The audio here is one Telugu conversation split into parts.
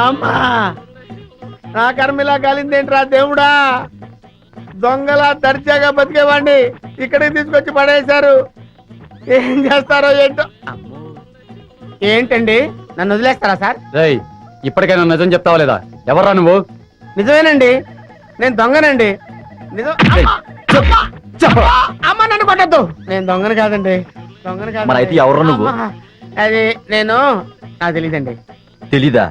అమ్మా నా కర్మిలా కాలిందేంట్రా దేవుడా, దొంగలా దర్జాగా బతికేవాడిని ఇక్కడికి తీసుకొచ్చి పడేశారు. ఏం చేస్తారో ఏంటో. ఏంటండి నన్ను వదిలేస్తారా సార్? ఇప్పటికైనా నిజం చెప్తావా లేదా? ఎవరా నువ్వు? నిజమేనండి, నేను దొంగనండి. నిజం. అమ్మ నన్ను కొట్టద్దు, నేను దొంగను కాదండి. దొంగను కాదు. మరి అయితే ఎవరు నువ్వు? అది నేను, నాకు తెలీదండి. తెలీదా?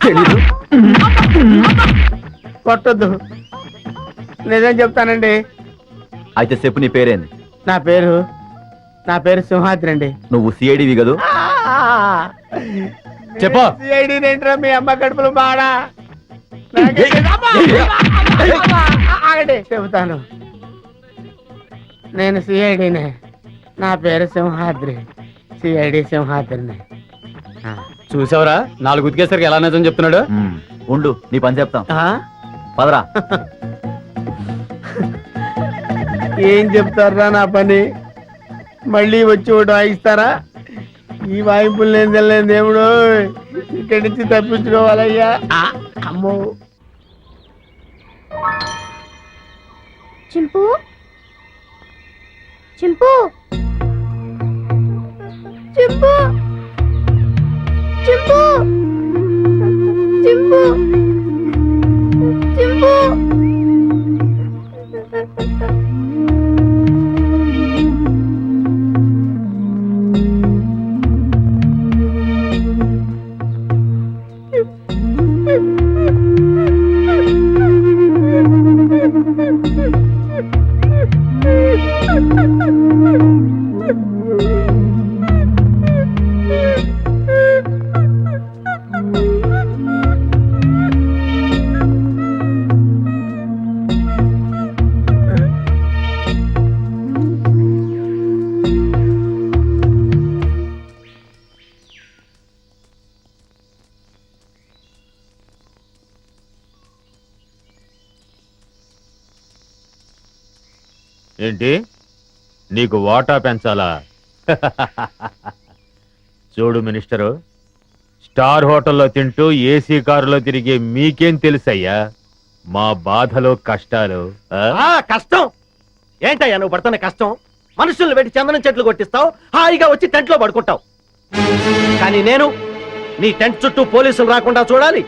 తెలీదు. కొట్టొద్దు, నిజం చెప్తానండి. అయితే చెప్పు, నీ పేరేంది? నా పేరు సింహాద్రి అండి. నువ్వు సిఐడివి కదూ? చెప్పు. సిఐడి ఏంట్రా మీ అమ్మ కడుపులో బాడా? చెబుతాను, నేను సిఐడినే. నా పేరు సింహాద్రి, సిఐడి సింహాద్రిని. చూసావరా, 4 ఉతికేసరికి ఎలా నిజం చెప్తున్నాడు. ఉండు, నీ పని చెప్తాం. పదరా. ఏం చెప్తారా నా పని? మళ్ళీ వచ్చి ఒకటి వాయిస్తారా? ఈ వాయింపులు నేను తెలియదు దేవుడు, ఇక్కడి నుంచి తప్పించుకోవాలయ్యా. అమ్మో. చింపు చింపు చింపు చింపు చింపు చింపు. ఏంటి, నీకు వాటా పెంచాలా? చూడు మినిస్టరు, స్టార్ హోటల్లో తింటూ ఏసీ కారులో తిరిగే మీకేం తెలుసయ్యా మా బాధలు కష్టాలు? కష్టం ఏంటయ్యా నువ్వు పడుతున్న కష్టం? మనుషుల్ని పెట్టి చందనం చెట్లు కొట్టిస్తావు, హాయిగా వచ్చి టెంట్లో పడుకుంటావు. కానీ నేను నీ టెంట్ చుట్టూ పోలీసులు రాకుండా చూడాలి,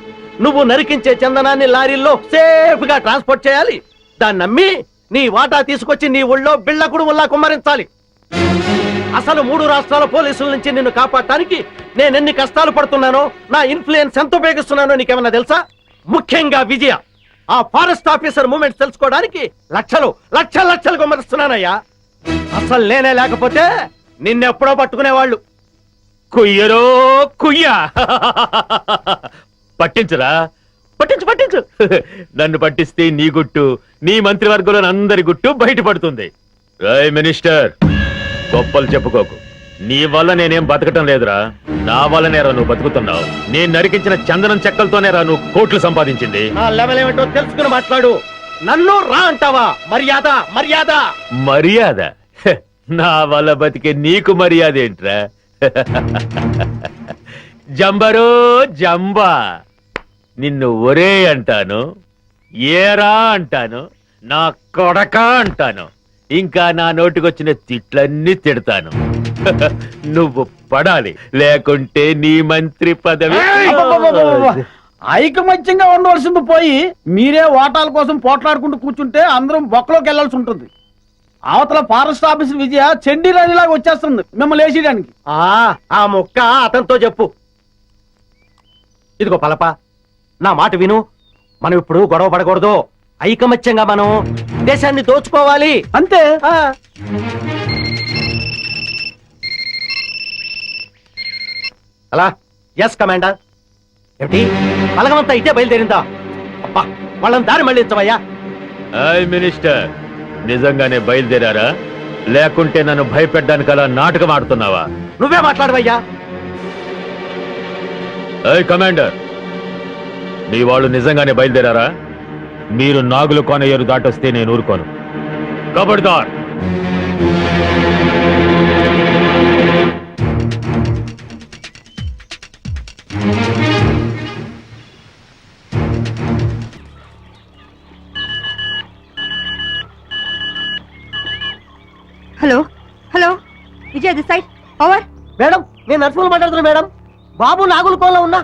నువ్వు నరికించే చందనాన్ని లారీల్లో సేఫ్ గా ట్రాన్స్పోర్ట్ చేయాలి, దాన్ని నమ్మి నీ వాటా తీసుకొచ్చి నీ ఊళ్ళో బిళ్ళకుడు ఉల్లా కుమ్మరించాలి. అసలు 3 రాష్ట్రాల పోలీసుల నుంచి నిన్ను కాపాడటానికి నేనెన్ని కష్టాలు పడుతున్నానో, నా ఇన్ఫ్లుయెన్స్ ఎంత ఉపయోగిస్తున్నానో నీకేమన్నా తెలుసా? ముఖ్యంగా విజయ, ఆ ఫారెస్ట్ ఆఫీసర్ మూమెంట్స్ తెలుసుకోవడానికి లక్షలు లక్షలు లక్షలు కుమ్మరిస్తున్నానయ్యా. అసలు నేనే లేకపోతే నిన్నెప్పుడో పట్టుకునేవాళ్ళు. కుయ్యరో కుయ్యా. పట్టించురా, పట్టించు పట్టించు. నన్ను పట్టిస్తే నీ గుట్టు, నీ మంత్రివర్గంలో అందరి గుట్టు బయటపడుతుంది. రాయ్ మినిస్టర్, గొప్పలు చెప్పుకోకు. నీ వల్ల నేనేం బతకటం లేదురా, నా వల్లనేరా నువ్వు బతుకుతున్నావు. నేను నరికించిన చందనం చెక్కలతోనేరా నువ్వు కోట్లు సంపాదించింది. నా లెవెల్ ఏమిటో తెలుసుకుని మాట్లాడు. నన్ను రా అంటావా? మర్యాద మర్యాద మర్యాద? నా వల్ల బతికే నీకు మర్యాద ఏంట్రా? జంబరో జంబా, నిన్ను ఒరే అంటాను, ఏరా అంటాను, నా కొడక అంటాను, ఇంకా నా నోటికొచ్చిన తిట్లన్నీ తిడతాను. నువ్వు పడాలి, లేకుంటే నీ మంత్రి పదవి. ఐకమత్యంగా ఉండవలసింది పోయి మీరే ఓటాల కోసం పోట్లాడుకుంటూ కూర్చుంటే అందరం బొక్కలోకి వెళ్లాల్సి ఉంటుంది. అవతల ఫారెస్ట్ ఆఫీసర్ విజయ చెండీరాణిలాగా వచ్చేస్తుంది మిమ్మల్ని వేసేయడానికి. ఆ ముక్క అతనితో చెప్పు. ఇదిగో పలప, నా మాట విను. మనం ఇప్పుడు గొడవ పడకూడదు, ఐకమత్యంగా మనం దేశాన్ని దోచుకోవాలి అంతే. అలా ఎస్ కమాండర్. ఏమిటి బలగమంతా ఇటే బయలుదేరిందా? అబ్బా, వాళ్ళని దారి మళ్ళించవయ్యా. మినిస్టర్, నిజంగానే బయలుదేరారా, లేకుంటే నన్ను భయపెట్టడానికి అలా నాటకం ఆడుతున్నావా? నువ్వే మాట్లాడవయ్యా. కమాండర్, మీ వాళ్ళు నిజంగానే బయలుదేరారా? మీరు నాగులు కోనయ్యరు దాటొస్తే నేను ఊరుకోను. కబడ్దార్. Hello hello Vijay this side over. Madam నేను నర్సులు మాట్లాడుతున్నా మేడం. బాబు నాగుల కోలో ఉన్నా